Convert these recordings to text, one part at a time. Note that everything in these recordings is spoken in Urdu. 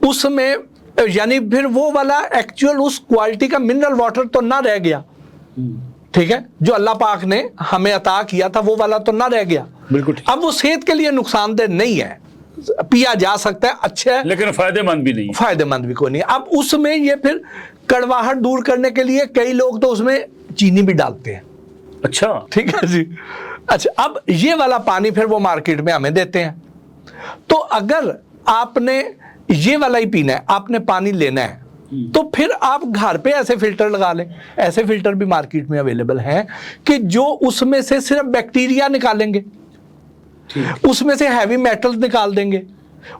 اس میں یعنی پھر وہ والا ایکچوئل اس کوالٹی کا منرل واٹر تو نہ رہ گیا، ٹھیک ہے، جو اللہ پاک نے ہمیں عطا کیا تھا وہ والا تو نہ رہ گیا، بالکل۔ اب وہ صحت کے لیے نقصان دہ نہیں ہے، پیا جا سکتا ہے، اچھا ہے، لیکن فائدہ مند بھی نہیں، فائدہ مند بھی کوئی نہیں۔ اب اس میں یہ پھر کڑواہٹ دور کرنے کے لیے کئی لوگ تو اس میں چینی بھی ڈالتے ہیں، اچھا ٹھیک ہے جی۔ اچھا، اب یہ والا پانی پھر وہ مارکیٹ میں ہمیں دیتے ہیں، تو اگر آپ نے یہ والا ہی پینا ہے، آپ نے پانی لینا ہے، تو پھر آپ گھر پہ ایسے فلٹر لگا لیں۔ ایسے فلٹر بھی مارکیٹ میں اویلیبل ہیں کہ جو اس میں سے صرف بیکٹیریا نکالیں گے، اس میں سے ہیوی میٹلز نکال دیں گے،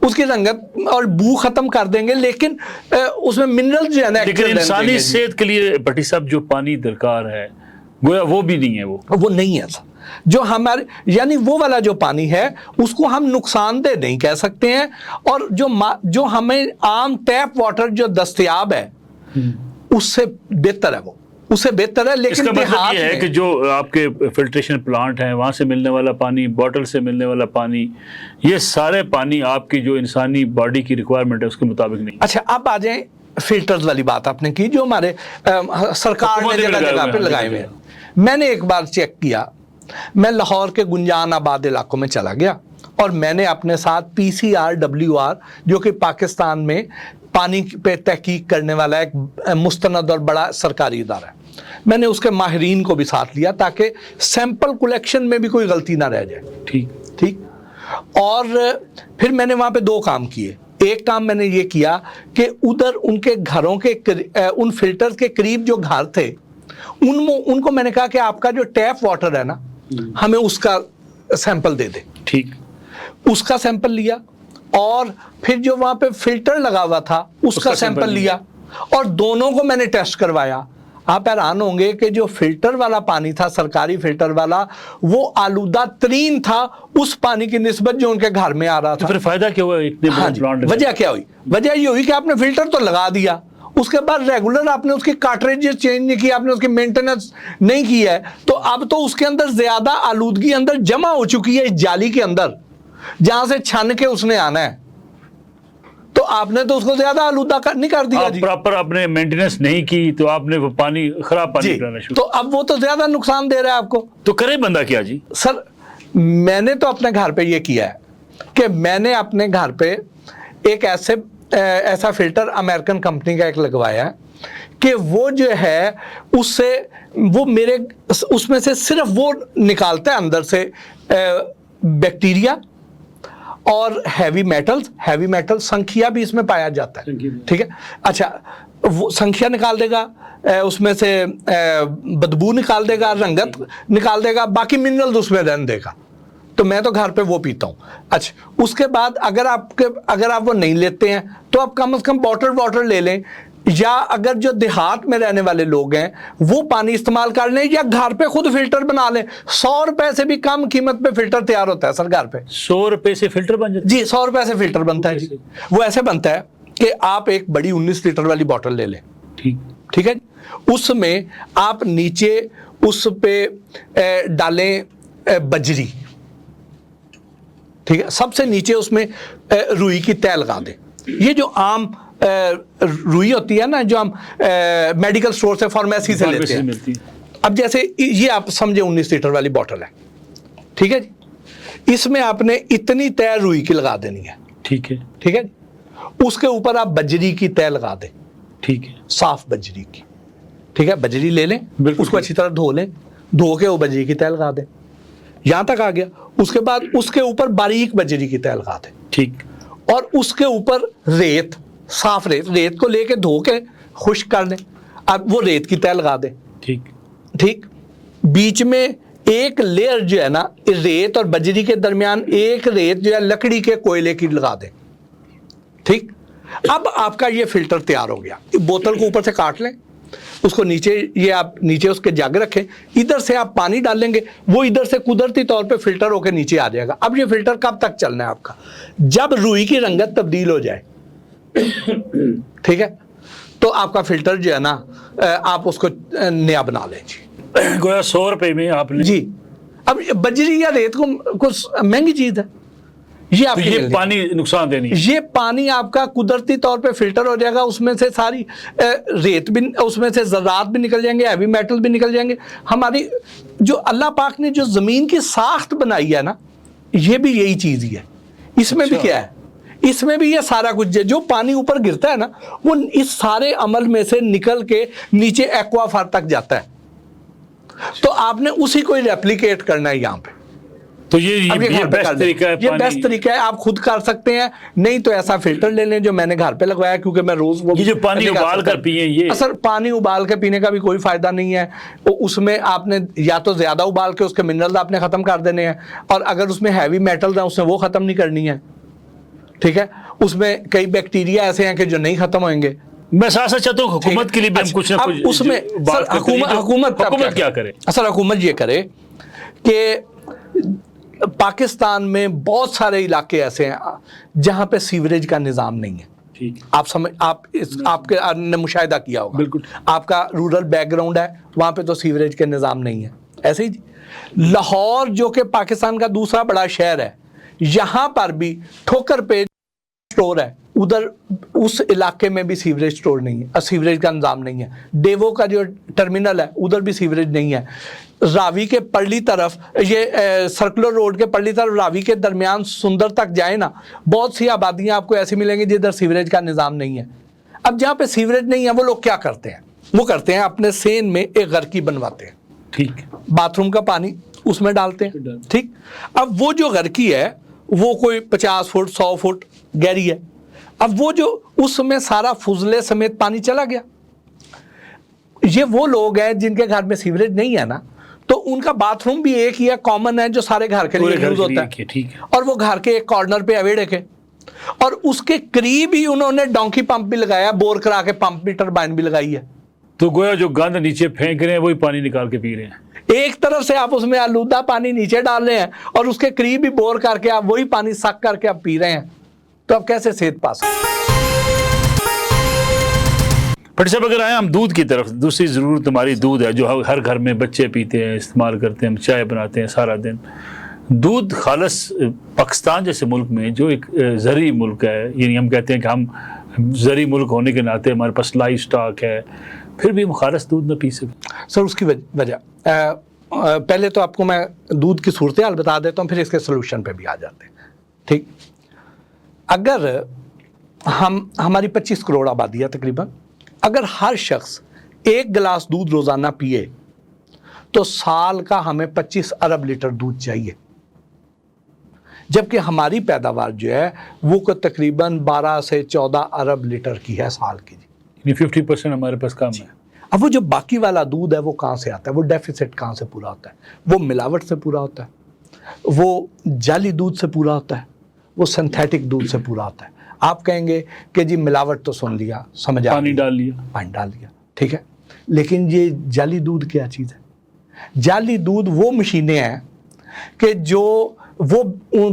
اس کی رنگت اور بو ختم کر دیں گے، لیکن اس میں منرل جو ہے نا، لیکن انسانی صحت کے لیے بھٹی صاحب جو پانی درکار ہے گویا وہ بھی نہیں ہے، وہ نہیں ہے سر۔ جو ہمارے یعنی وہ والا جو پانی ہے اس کو ہم نقصان دہ نہیں کہہ سکتے ہیں، اور جو ہمیں عام ٹیپ واٹر جو دستیاب ہے اس سے بہتر ہے، وہ اس سے بہتر ہے۔ لیکن اس کا مطلب یہ ہے کہ جو آپ کے فلٹریشن پلانٹ ہیں وہاں سے ملنے والا پانی، بوٹل سے ملنے والا پانی، یہ سارے پانی آپ کی جو انسانی باڈی کی ریکوائرمنٹ ہے اس کے مطابق نہیں۔ اچھا، اب آ جائیں فلٹرز والی بات آپ نے کی جو ہمارے سرکار نے جگہ جگہ پہ لگائے ہوئے ہیں۔ میں نے ایک بار چیک کیا، میں لاہور کے گنجان آباد علاقوں میں چلا گیا اور میں نے اپنے ساتھ PCRWR جو کہ پاکستان میں پانی پہ تحقیق کرنے والا ایک مستند اور بڑا سرکاری ادارہ ہے، میں نے اس کے ماہرین کو بھی ساتھ لیا تاکہ سیمپل کلیکشن میں بھی کوئی غلطی نہ رہ جائے، ٹھیک۔ اور پھر میں نے وہاں پہ 2 کام کیے۔ ایک کام میں نے یہ کیا کہ ادھر ان کے گھروں کے ان فلٹر کے قریب جو گھر تھے ان کو میں نے کہا کہ آپ کا جو ٹیپ واٹر ہے نا ہمیں اس کا سیمپل دے دیں، ٹھیک۔ اس کا سیمپل لیا اور پھر جو وہاں پہ فلٹر لگا ہوا تھا اس کا سیمپل لیا اور دونوں کو میں نے ٹیسٹ کروایا۔ آپ حیران ہوں گے کہ جو فلٹر والا پانی تھا، سرکاری فلٹر والا، وہ آلودہ ترین تھا اس پانی کی نسبت جو ان کے گھر میں آ رہا تھا۔ پھر فائدہ کیا ہوا اتنے بڑے پلانٹ؟ وجہ کیا ہوئی؟ وجہ یہ ہوئی کہ آپ نے فلٹر تو لگا دیا، اس کے بعد ریگولر آپ نے اس کی کارٹریجز چینج نہیں کی، آپ نے اس کی مینٹیننس نہیں کی ہے، تو اب تو اس کے اندر زیادہ آلودگی اندر جمع ہو چکی ہے اس جالی کے اندر جہاں سے چھن کے اس نے آنا ہے، تو آپ نے تو اس کو زیادہ آلودہ نہیں کر دیا جی، پراپر آپ نے مینٹیننس نہیں کی تو آپ نے وہ پانی خراب پانی پلانا شروع، تو اب وہ تو زیادہ نقصان دے رہا ہے آپ کو۔ تو کرے بندہ کیا جی؟ سر میں نے تو اپنے گھر پہ یہ کیا ہے کہ میں نے اپنے گھر پہ ایک ایسا فلٹر امریکن کمپنی کا ایک لگوایا ہے کہ وہ جو ہے اس سے وہ میرے اس میں سے صرف وہ نکالتا ہے اندر سے بیکٹیریا اور ہیوی میٹل سنکھیا بھی اس میں پایا جاتا ہے، ٹھیک ہے۔ اچھا، وہ سنکھیا نکال دے گا، اس میں سے بدبو نکال دے گا، رنگت نکال دے گا، باقی منرل اس میں رہنے دے گا، تو میں تو گھر پہ وہ پیتا ہوں۔ اچھا، اس کے بعد اگر آپ وہ نہیں لیتے ہیں تو آپ کم از کم باٹل واٹر لے لیں، یا اگر جو دیہات میں رہنے والے لوگ ہیں وہ پانی استعمال کر لیں، یا گھر پہ خود فلٹر بنا لیں۔ 100 روپے سے بھی کم قیمت پہ فلٹر تیار ہوتا ہے سر گھر پہ۔ 100 روپے سے فلٹر بن جاتا ہے؟ جی 100 روپے سے فلٹر بنتا ہے جی۔ وہ ایسے بنتا ہے کہ آپ ایک بڑی 19 لیٹر والی باٹل لے لیں، ٹھیک ہے، اس میں آپ نیچے اس پہ ڈالیں بجری، ٹھیک ہے، سب سے نیچے اس میں روئی کی تہ لگا دیں۔ یہ جو عام روئی ہوتی ہے نا جو ہم میڈیکل سٹور سے فارمیسی سے لیتے ہیں، اب جیسے یہ آپ سمجھے 19 لیٹر والی باٹل ہے، ٹھیک ہے جی، اس میں آپ نے اتنی تہ روئی کی لگا دینی ہے، ٹھیک ہے، اس کے اوپر آپ بجری کی تہ لگا دیں، ٹھیک ہے، صاف بجری کی، ٹھیک ہے، بجری لے لیں، اس کو اچھی طرح دھو لیں، دھو کے وہ بجری کی تہ لگا دیں، یہاں تک آ گیا۔ اس کے بعد اس کے اوپر باریک بجری کی تہ لگا دیں، ٹھیک، اور اس کے اوپر ریت، صاف ریت کو لے کے دھو کے خشک کر لیں، اب وہ ریت کی تہ لگا دیں، ٹھیک، بیچ میں ایک لیئر جو ہے نا ریت اور بجری کے درمیان ایک ریت جو ہے لکڑی کے کوئلے کی لگا دیں، ٹھیک۔ اب آپ کا یہ فلٹر تیار ہو گیا۔ بوتل کو اوپر سے کاٹ لیں، اس کو نیچے، یہ آپ نیچے اس کے جگ رکھیں، ادھر سے آپ پانی ڈال لیں گے، وہ ادھر سے قدرتی طور پہ فلٹر ہو کے نیچے آ جائے گا۔ اب یہ فلٹر کب تک چلنا ہے آپ کا؟ جب روئی کی رنگت تبدیل ہو جائے، ٹھیک ہے، تو آپ کا فلٹر جو ہے نا آپ اس کو نیا بنا لیں جی۔ گویا 100 روپے میں آپ نے، جی، اب بجری یا ریت کو کچھ مہنگی چیز ہے، یہ آپ یہ پانی نقصان دہ نہیں، یہ پانی آپ کا قدرتی طور پہ فلٹر ہو جائے گا، اس میں سے ساری ریت بھی، اس میں سے ذرات بھی نکل جائیں گے، ہیوی میٹل بھی نکل جائیں گے. ہماری جو اللہ پاک نے جو زمین کی ساخت بنائی ہے نا، یہ بھی یہی چیز ہی ہے. اس میں بھی کیا ہے، اس میں بھی یہ سارا کچھ جو پانی اوپر گرتا ہے نا، وہ اس سارے عمل میں سے نکل کے نیچے ایکوافر تک جاتا ہے. تو آپ نے اسی کو ریپلیکیٹ کرنا ہے یہاں پہ. تو یہ بیسٹ طریقہ ہے، یہ بیسٹ طریقہ ہے. آپ خود کر سکتے ہیں، نہیں تو ایسا فلٹر لے لیں جو میں نے گھر پہ لگوایا، کیونکہ میں روز وہ یہ جو پانی ابال کر پیئیں، یہ اصل پانی ابال کے پینے کا بھی کوئی فائدہ نہیں ہے. اس میں آپ نے یا تو زیادہ ابال کے اس کے منرل آپ نے ختم کر دینے ہیں، اور اگر اس میں ہیوی میٹل ہیں اس نے وہ ختم نہیں کرنی ہے. ٹھیک ہے، اس میں کئی بیکٹیریا ایسے ہیں کہ جو نہیں ختم ہوئیں گے. میں ساتھ ساتھ چاہتا ہوں حکومت کے لیے بھی ہم کچھ نہ کچھ اس میں حکومت کیا کرے. اصل حکومت یہ کرے کہ پاکستان میں بہت سارے علاقے ایسے ہیں جہاں پہ سیوریج کا نظام نہیں ہے. آپ کے نے مشاہدہ کیا ہوگا، بالکل آپ کا رورل بیک گراؤنڈ ہے، وہاں پہ تو سیوریج کے نظام نہیں ہے. ایسے ہی لاہور جو کہ پاکستان کا دوسرا بڑا شہر ہے، یہاں پر بھی ٹھوکر پہ سٹور ہے، ادھر اس علاقے میں بھی سیوریج سٹور نہیں ہے، سیوریج کا نظام نہیں ہے. ڈیوو کا جو ٹرمینل ہے ادھر بھی سیوریج نہیں ہے. راوی کے پرلی طرف، یہ سرکولر روڈ کے پرلی طرف راوی کے درمیان سندر تک جائیں نا، بہت سی آبادیاں آپ کو ایسی ملیں گی جدھر سیوریج کا نظام نہیں ہے. اب جہاں پہ سیوریج نہیں ہے وہ لوگ کیا کرتے ہیں، وہ کرتے ہیں اپنے سین میں ایک غرکی بنواتے ہیں. ٹھیک، باتھ روم کا پانی اس میں ڈالتے ہیں. ٹھیک، اب وہ جو غرکی ہے وہ کوئی 50 فٹ 100 فٹ گہری ہے. اب وہ جو اس میں سارا فضلے سمیت پانی چلا گیا. یہ وہ لوگ ہیں جن کے گھر میں سیوریج نہیں ہے نا، تو ان کا باتھ روم بھی ایک ہی ہے، کامن ہے، جو سارے گھر کے لیے یوز ہوتا ہے. اور وہ گھر کے ایک کارنر پہ اویڑے کے، اور اس کے قریب ہی انہوں نے ڈونکی پمپ بھی لگایا، بور کرا کے پمپ بھی، ٹربائن بھی لگائی ہے. تو گویا جو گند نیچے پھینک رہے ہیں وہی پانی نکال کے پی رہے ہیں. ایک طرف سے آپ اس میں آلودہ پانی نیچے ڈال رہے ہیں اور اس کے قریب ہی بور کر کے آپ وہی پانی سک کر کے آپ پی رہے ہیں. تو آپ کیسے صحت پا سکتے ہیں؟ پٹی صاحب اگر آئیں ہم دودھ کی طرف، دوسری ضرورت ہماری دودھ ہے جو ہر گھر میں بچے پیتے ہیں، استعمال کرتے ہیں، ہم چائے بناتے ہیں سارا دن. دودھ خالص پاکستان جیسے ملک میں جو ایک زرعی ملک ہے، یعنی ہم کہتے ہیں کہ ہم زرعی ملک ہونے کے ناطے ہمارے پاس لائف سٹاک ہے، پھر بھی ہم خالص دودھ نہ پی سکتے. سر اس کی وجہ پہلے تو آپ کو میں دودھ کی صورتحال بتا دیتا ہوں، پھر اس کے سلوشن پہ بھی آ جاتے ہیں. ٹھیک، اگر ہماری 25 کروڑ آبادی ہے تقریباً، اگر ہر شخص 1 گلاس دودھ روزانہ پیے تو سال کا ہمیں 25 ارب لیٹر دودھ چاہیے، جبکہ ہماری پیداوار جو ہے وہ تقریباً 12 سے 14 ارب لیٹر کی ہے سال کی. یعنی 50% ہمارے پاس کم ہے. اب وہ جو باقی والا دودھ ہے وہ کہاں سے آتا ہے، وہ ڈیفیسٹ کہاں سے پورا ہوتا ہے؟ وہ ملاوٹ سے پورا ہوتا ہے، وہ جعلی دودھ سے پورا ہوتا ہے، وہ سنتھیٹک دودھ سے پورا ہوتا ہے. آپ کہیں گے کہ جی ملاوٹ تو سن لیا، سمجھ آ پانی ڈال لیا، ٹھیک ہے، لیکن یہ جعلی دودھ کیا چیز ہے؟ جعلی دودھ وہ مشینیں ہیں کہ جو وہ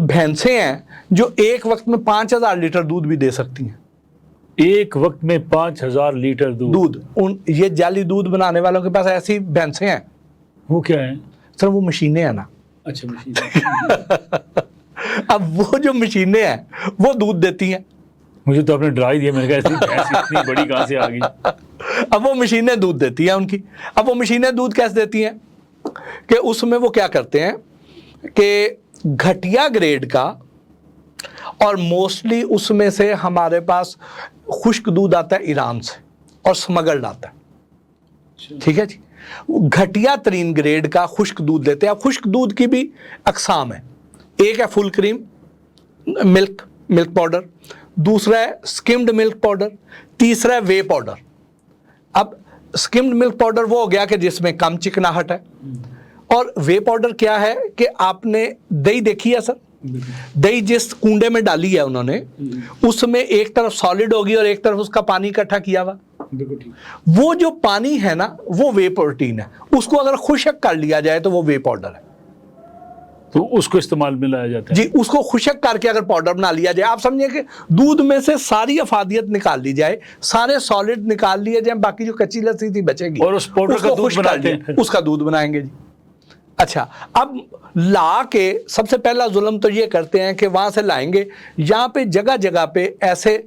بھینسیں ہیں جو ایک وقت میں 5000 لیٹر دودھ بھی دے سکتی ہیں. ایک وقت میں 5000 لیٹر دودھ. یہ جعلی دودھ بنانے والوں کے پاس ایسی بھینسیں ہیں. وہ کیا ہیں سر؟ وہ مشینیں ہیں نا. اچھا، مشینیں. اب وہ جو مشینیں ہیں وہ دودھ دیتی ہیں. مجھے تو آپ نے ڈرا ہی دیا، میں نے کہا ایسی اتنی بڑی کہاں سے آ گئی. اب وہ مشینیں دودھ دیتی ہیں ان کی. اب وہ مشینیں دودھ کیسے دیتی ہیں کہ اس میں وہ کیا کرتے ہیں کہ گھٹیا گریڈ کا، اور موسٹلی اس میں سے ہمارے پاس خشک دودھ آتا ہے ایران سے اور سمگلڈ آتا ہے. ٹھیک ہے جی، گھٹیا ترین گریڈ کا خشک دودھ دیتے ہیں. خشک دودھ کی بھی اقسام ہے، ایک ہے فل کریم ملک پاؤڈر، دوسرا ہے سکمڈ ملک پاؤڈر، تیسرا ہے وے پاؤڈر. اب سکمڈ ملک پاؤڈر وہ ہو گیا کہ جس میں کم چکناہٹ ہے، اور وے پاؤڈر کیا ہے کہ آپ نے دہی دیکھی ہے سر؟ دہی جس کنڈے میں ڈالی ہے انہوں نے، اس میں ایک طرف سالڈ ہوگی اور ایک طرف اس کا پانی اکٹھا کیا ہوا. وہ جو پانی ہے نا وہ وے پروٹین ہے. اس کو اگر خشک کر لیا جائے تو وہ وے پاؤڈر ہے. تو اس کو استعمال میں لایا جاتا ہے جی. اس کو خشک کر کے اگر پاؤڈر بنا لیا جائے، آپ سمجھیں کہ دودھ میں سے ساری افادیت نکال لی جائے، سارے سالڈ نکال لیے جائیں، باقی جو کچی لسی تھی بچے گی، اور اس پاؤڈر کا دودھ بناتے ہیں، اس کا دودھ بنائیں گے جی. اچھا اب لا کے سب سے پہلا ظلم تو یہ کرتے ہیں کہ وہاں سے لائیں گے. یہاں پہ جگہ جگہ پہ ایسے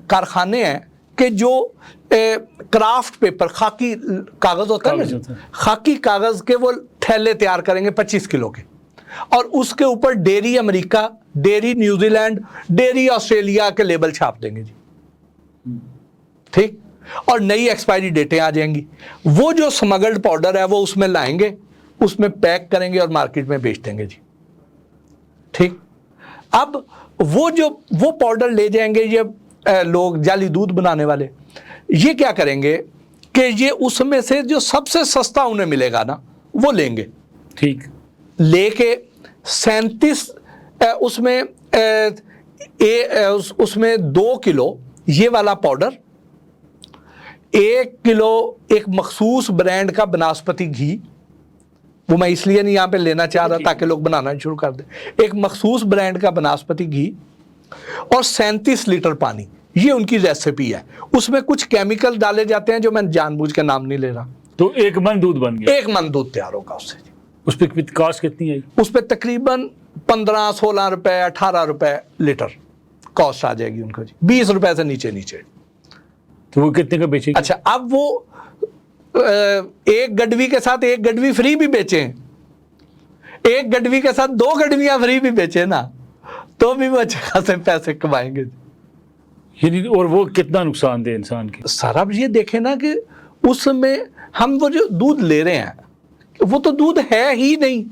کارخانے ہیں کہ جو کرافٹ پیپر خاکی کاغذ ہوتا ہے نا, خاکی کاغذ کے وہ تھیلے تیار کریں گے 25 کلو کے, اور اس کے اوپر dairy America, dairy New Zealand, dairy Australia کے لیبل چھاپ دیں گے جی. ٹھیک, اور نئی ایکسپائری ڈیٹیں آ جائیں گی. وہ جو سمگلڈ پاؤڈر ہے وہ اس میں لائیں گے, اس میں پیک کریں گے اور مارکیٹ میں بیچ دیں گے جی. ٹھیک, اب وہ پاؤڈر لے جائیں گے یہ لوگ جعلی دودھ بنانے والے, یہ کیا کریں گے کہ یہ اس میں سے جو سب سے سستا انہیں ملے گا نا وہ لیں گے. ٹھیک, لے کے 37 اس میں 2 کلو یہ والا پاؤڈر, 1 کلو ایک مخصوص برانڈ کا بناسپتی گھی, وہ میں اس لیے نہیں یہاں پہ لینا چاہ رہا تاکہ لوگ بنانا شروع کر دیں, ایک مخصوص برانڈ کا بناسپتی گھی اور 37 لیٹر پانی. یہ ان کی ریسیپی ہے. اس میں کچھ کیمیکل ڈالے جاتے ہیں جو میں جان بوجھ کے نام نہیں لے رہا. تو 1 من دودھ بن گیا, 1 من دودھ تیار ہوگا اس سے. اس پہ کاسٹ کتنی آئی؟ اس پہ تقریباً 15-16 روپے 18 روپے لیٹر کاسٹ آ جائے گی ان کو جی, 20 روپے سے نیچے. تو وہ کتنے کا بیچے گی؟ اچھا اب وہ ایک گڈوی کے ساتھ 1 گڈوی فری بھی بیچیں, 1 گڈوی کے ساتھ 2 گڈویاں فری بھی بیچیں نا, تو بھی وہ اچھے خاصے پیسے کمائیں گے. اور وہ کتنا نقصان دہ انسان کی. سر اب یہ دیکھیں نا کہ اس میں ہم وہ جو دودھ لے رہے ہیں وہ تو دودھ ہے ہی نہیں,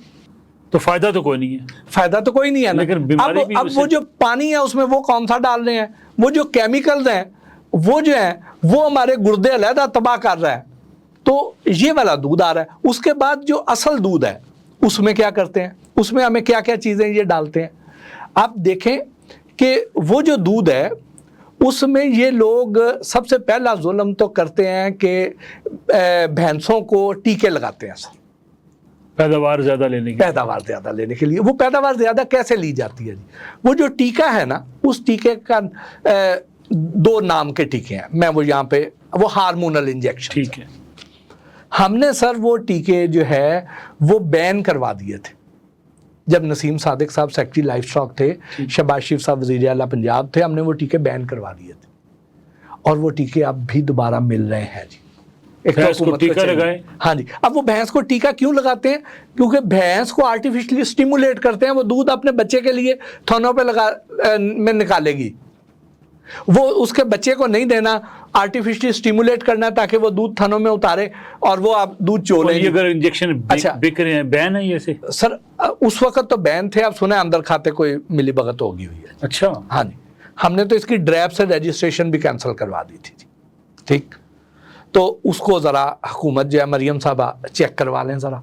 تو فائدہ تو کوئی نہیں ہے. فائدہ تو کوئی نہیں ہے نا. لیکن بیماری بھی اب وہ جو پانی ہے اس میں وہ کون سا ڈال رہے ہیں, وہ جو کیمیکلز ہیں وہ جو ہیں وہ ہمارے گردے علیحدہ تباہ کر رہا ہے. تو یہ والا دودھ آ رہا ہے. اس کے بعد جو اصل دودھ ہے اس میں کیا کرتے ہیں, اس میں ہمیں کیا کیا چیزیں یہ ڈالتے ہیں. آپ دیکھیں کہ وہ جو دودھ ہے اس میں یہ لوگ سب سے پہلا ظلم تو کرتے ہیں کہ بھینسوں کو ٹیکے لگاتے ہیں سر, پیداوار زیادہ لینے کے لیے. وہ پیداوار زیادہ کیسے لی جاتی ہے جی؟ وہ جو ٹیکا ہے نا, اس ٹیکے کا 2 نام کے ٹیکے ہیں, میں وہ یہاں پہ وہ ہارمونل انجیکشن. ٹھیک ہے, ہم نے سر وہ ٹیکے جو ہے وہ بین کروا دیے تھے جب نسیم صادق صاحب سیکرٹری لائف اسٹاک تھے, شہباز شریف صاحب وزیر اعلیٰ پنجاب تھے. ہم نے وہ ٹیکے بین کروا دیے تھے اور وہ ٹیکے اب بھی دوبارہ مل رہے ہیں جی. بھینس کو ٹیکا لگائیں. ہاں جی, اب وہ بھینس کو ٹیکا کیوں لگاتے ہیں؟ کیونکہ بھینس کو آرٹیفیشلی سٹیمولیٹ کرتے ہیں. وہ دودھ اپنے بچے کے لیے تھنوں پہ میں نکالے گی, وہ اس کے بچے کو نہیں دینا, آرٹیفیشلی سٹیمولیٹ کرنا تاکہ وہ دودھ تھنوں میں اتارے اور وہ آپ دودھ چولے. یہ اگر انجیکشن بک رہے ہیں بین ہے یہ سے؟ سر اس وقت تو بین تھے, اب سنیں اندر کھاتے کوئی ملی بھگت ہوگی ہوئی ہے. اچھا, ہاں جی, ہم نے تو اس کی ڈریپ سے رجسٹریشن بھی کینسل کروا دی تھی. ٹھیک, تو اس کو ذرا حکومت جو ہے مریم صاحبہ چیک کروا لیں ذرا.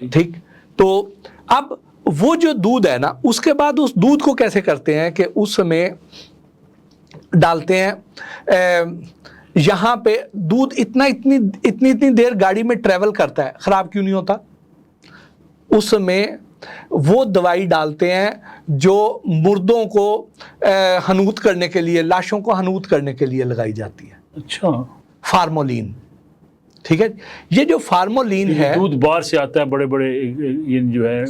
ٹھیک, تو اب وہ جو دودھ ہے نا, اس کے بعد اس دودھ کو کیسے کرتے ہیں کہ اس میں ڈالتے ہیں یہاں پہ دودھ اتنی دیر گاڑی میں ٹریول کرتا ہے, خراب کیوں نہیں ہوتا؟ اس میں وہ دوائی ڈالتے ہیں جو مردوں کو حنوط کرنے کے لیے, لاشوں کو حنوط کرنے کے لیے لگائی جاتی ہے. اچھا, فارمولین. ٹھیک ہے, یہ جو فارمولین ہے دودھ باہر سے آتا ہے, بڑے بڑے یہ جو ہے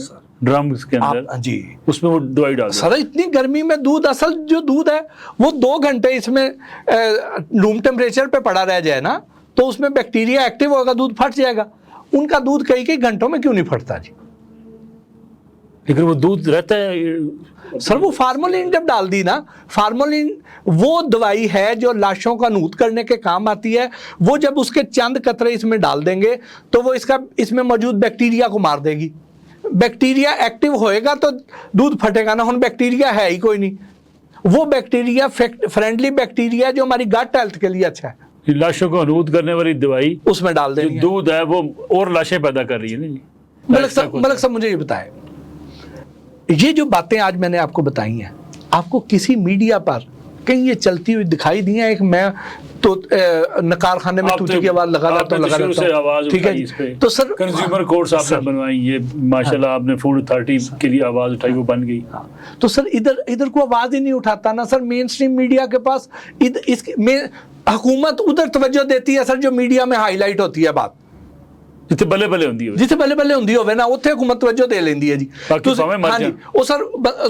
ڈرمز کے اندر جی, اس میں وہ دوائی ڈالتے ہیں. سر اتنی گرمی میں دودھ, اصل جو دودھ ہے وہ 2 گھنٹے اس میں روم ٹیمپریچر پہ پڑا رہ جائے نا تو اس میں بیکٹیریا ایکٹیو ہوگا, دودھ پھٹ جائے گا. ان کا دودھ کئی گھنٹوں میں کیوں نہیں پھٹتا جی؟ لیکن وہ دودھ رہتا ہے سر. وہ فارمولین جب ڈال دی نا, فارمولین وہ دوائی ہے جو لاشوں کا نوت کرنے کے کام آتی ہے. وہ جب اس کے چند قطرے اس میں ڈال دیں گے تو وہ اس میں موجود بیکٹیریا کو مار دے گی. بیکٹیریا ایکٹیو ہوئے گا تو دودھ پھٹے گا نا. ہن بیکٹیریا ہے ہی کوئی نہیں. وہ بیکٹیریا فرینڈلی بیکٹیریا جو ہماری گٹ ہیلتھ کے لیے اچھا ہے, لاشوں کو حنوط کرنے والی دوائی اس میں ڈال دیں. دودھ ہے وہ اور لاشیں پیدا کر رہی ہے نا. ملک صاحب مجھے یہ بتائیں, یہ جو باتیں آج میں نے آپ کو بتائی ہیں, آپ کو کسی میڈیا پر کہیں یہ چلتی ہوئی دکھائی دی ہیں؟ ایک میں تو نقار خانے میں توتی کی آواز لگا رہتا ہوں. ٹھیک ہے, تو سر کنزیومر کورٹس آپ نے بنوائی, یہ ماشاءاللہ آپ نے فوڈ اتھارٹی کے لیے آواز اٹھائی, وہ بن گئی. تو سر ادھر کو آواز ہی نہیں اٹھاتا نا سر. مین سٹریم میڈیا کے پاس حکومت ادھر توجہ دیتی ہے سر جو میڈیا میں ہائی لائٹ ہوتی ہے بات. ਜਿੱਥੇ ਬੱਲੇ ਬੱਲੇ ਹੁੰਦੀ ਹੋਵੇ, ਜਿੱਥੇ ਬੱਲੇ ਬੱਲੇ ਹੁੰਦੀ ਹੋਵੇ ਨਾ, ਉੱਥੇ ਹੁਕੂਮਤ ਤਵੱਜੋ ਦੇ ਲੈਂਦੀ ਹੈ ਜੀ। ਬਾਕੀ ਭਾਵੇਂ ਮਰ ਜਾਣ। ਉਹ ਸਰ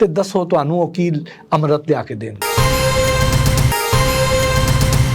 ਤੇ ਦੱਸੋ ਤੁਹਾਨੂੰ ਵਕੀਲ ਅੰਮ੍ਰਿਤ ਲਿਆ ਕੇ ਦੇਣਗੇ।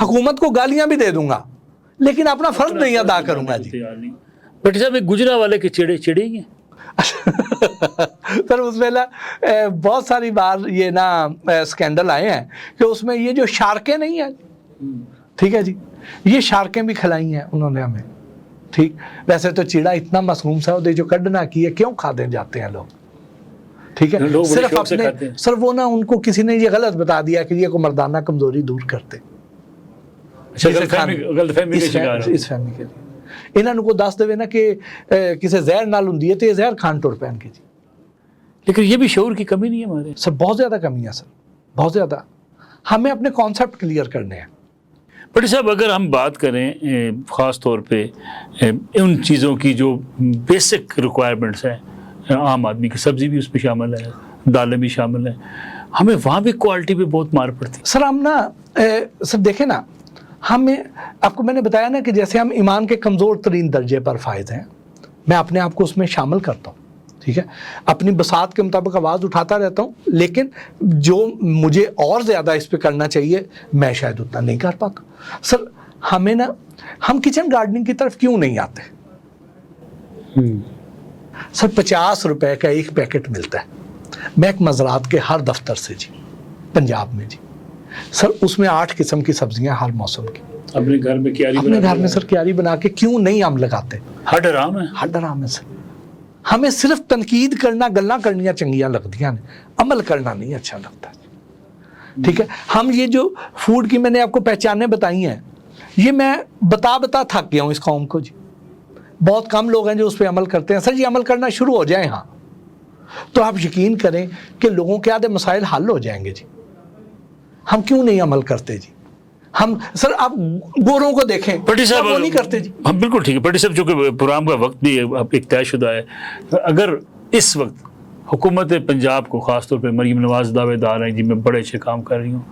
حکومت کو گالیاں بھی دے دوں گا لیکن اپنا فرض نہیں ادا کروں گا جی. بٹ صاحب گجرا والے کے چڑے ہی ہیں سر اس میں نا بہت ساری بار یہ نا اسکینڈل آئے ہیں کہ اس میں یہ جو شارکیں نہیں ہیں, ٹھیک ہے جی, یہ شارکیں بھی کھلائی ہیں انہوں نے ہمیں, ٹھیک. ویسے تو چیڑا اتنا معصوم سا جو کڈنا کی ہے, کیوں کھاتے جاتے ہیں لوگ, ٹھیک ہے, صرف اپنے سر وہ نا ان کو کسی نے یہ غلط بتا دیا کہ یہ کو مردانہ کمزوری دور کرتے, اس فہمی کے لیے انہوں کو دس دے نا کہ کسی زہر نال ہوں تو یہ زہر کھان ٹور پہن کے جی. لیکن یہ بھی شعور کی کمی نہیں ہے ہمارے سر, بہت زیادہ کمی ہے سر, بہت زیادہ. ہمیں اپنے کانسیپٹ کلیئر کرنے ہیں. بٹ صاحب اگر ہم بات کریں خاص طور پہ ان چیزوں کی جو بیسک ریکوائرمنٹس ہیں عام آدمی کی, سبزی بھی اس میں شامل ہے, دالیں بھی شامل ہیں, ہمیں وہاں بھی کوالٹی پہ بہت مار پڑتی ہے. سر ہم نا سر دیکھیں نا, ہمیں آپ کو میں نے بتایا نا کہ جیسے ہم ایمان کے کمزور ترین درجے پر فائز ہیں, میں اپنے آپ کو اس میں شامل کرتا ہوں, ٹھیک ہے, اپنی بساط کے مطابق آواز اٹھاتا رہتا ہوں, لیکن جو مجھے اور زیادہ اس پہ کرنا چاہیے میں شاید اتنا نہیں کر پاتا. سر ہمیں نا, ہم کچن گارڈننگ کی طرف کیوں نہیں آتے؟ سر 50 روپے کا ایک پیکٹ ملتا ہے محک مزارات کے ہر دفتر سے جی, پنجاب میں جی. سر اس میں 8 قسم کی سبزیاں ہر موسم کی. اپنے گھر میں کیاری اپنے گھر میں سر کیاری بنا کے کیوں نہیں ہم لگاتے؟ ہڈ آرام ہے, ہڈ آرام ہے سر. ہمیں صرف تنقید کرنا, گلاں کرنیاں چنگیاں لگتیاں نے, عمل کرنا نہیں اچھا لگتا, ٹھیک ہے. ہم یہ جو فوڈ کی میں نے آپ کو پہچانیں بتائی ہیں, یہ میں بتا تھک گیا ہوں اس قوم کو جی. بہت کم لوگ ہیں جو اس پہ عمل کرتے ہیں. سر یہ عمل کرنا شروع ہو جائیں ہاں تو آپ یقین کریں کہ لوگوں کے آدھے مسائل حل ہو جائیں گے جی. ہم کیوں نہیں عمل کرتے جی؟ ہم سر آپ گوروں کو دیکھیں, پٹی صاحب وہ نہیں کرتے جی. ہم بالکل ٹھیک ہے پٹی صاحب, چونکہ پروگرام کا وقت بھی ایک طے شدہ ہے, اگر اس وقت حکومت پنجاب کو خاص طور پہ مریم نواز دعوے دار ہیں جن میں بڑے اچھے کام کر رہی ہوں,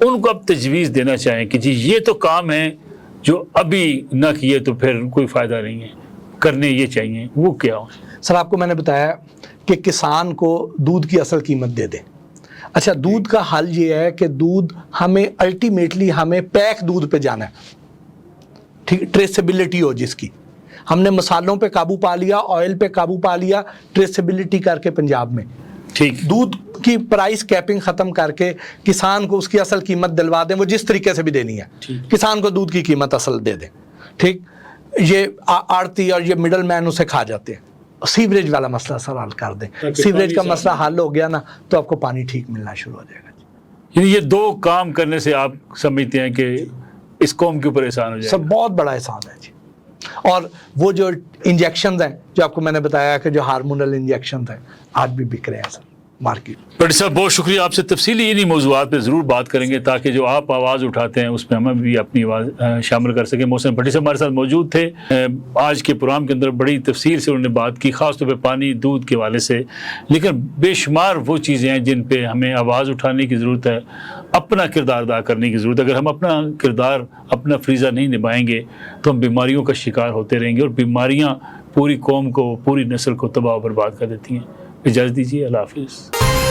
ان کو اب تجویز دینا چاہیں کہ جی یہ تو کام ہے جو ابھی نہ کیے تو پھر کوئی فائدہ نہیں ہے, کرنے یہ چاہیے, وہ کیا ہو؟ سر آپ کو میں نے بتایا کہ کسان کو دودھ کی اصل قیمت دے دیں. اچھا دودھ کا حل یہ ہے کہ دودھ ہمیں الٹیمیٹلی ہمیں پیک دودھ پہ جانا ہے, ٹھیک, ٹریسیبلٹی ہو جس کی. ہم نے مسالوں پہ قابو پا لیا, آئل پہ قابو پا لیا, ٹریسیبلٹی کر کے پنجاب میں ٹھیک دودھ کی پرائس کیپنگ ختم کر کے کسان کو اس کی اصل قیمت دلوا دیں, وہ جس طریقے سے بھی دینی ہے کسان کو دودھ کی قیمت اصل دے دیں, ٹھیک. یہ آڑتی اور یہ مڈل مین اسے کھا جاتے ہیں. سیوریج والا مسئلہ سر حل کر دیں, سیوریج کا مسئلہ حل ہو گیا نا تو آپ کو پانی ٹھیک ملنا شروع ہو جائے گا. یعنی یہ 2 کام کرنے سے آپ سمجھتے ہیں کہ اس قوم کے اوپر احسان ہو جائے گا؟ سر بہت بڑا احسان ہے جی. اور وہ جو انجیکشنز ہیں جو آپ کو میں نے بتایا کہ جو ہارمونل انجیکشنز ہیں آج بھی بک رہے ہیں سر مارکیٹ. پٹی صاحب بہت شکریہ, آپ سے تفصیلی انہی موضوعات پہ ضرور بات کریں گے تاکہ جو آپ آواز اٹھاتے ہیں اس میں ہمیں بھی اپنی آواز شامل کر سکیں. محسن پٹی صاحب ہمارے ساتھ موجود تھے. آج کے پروگرام کے اندر بڑی تفصیل سے انہوں نے بات کی, خاص طور پہ پانی دودھ کے حوالے سے, لیکن بے شمار وہ چیزیں ہیں جن پہ ہمیں آواز اٹھانے کی ضرورت ہے, اپنا کردار ادا کرنے کی ضرورت ہے. اگر ہم اپنا کردار, اپنا فریضہ نہیں نبھائیں گے تو ہم بیماریوں کا شکار ہوتے رہیں گے, اور بیماریاں پوری قوم کو, پوری نسل کو تباہ و برباد کر دیتی ہیں. اجازت دیجیے, اللہ حافظ.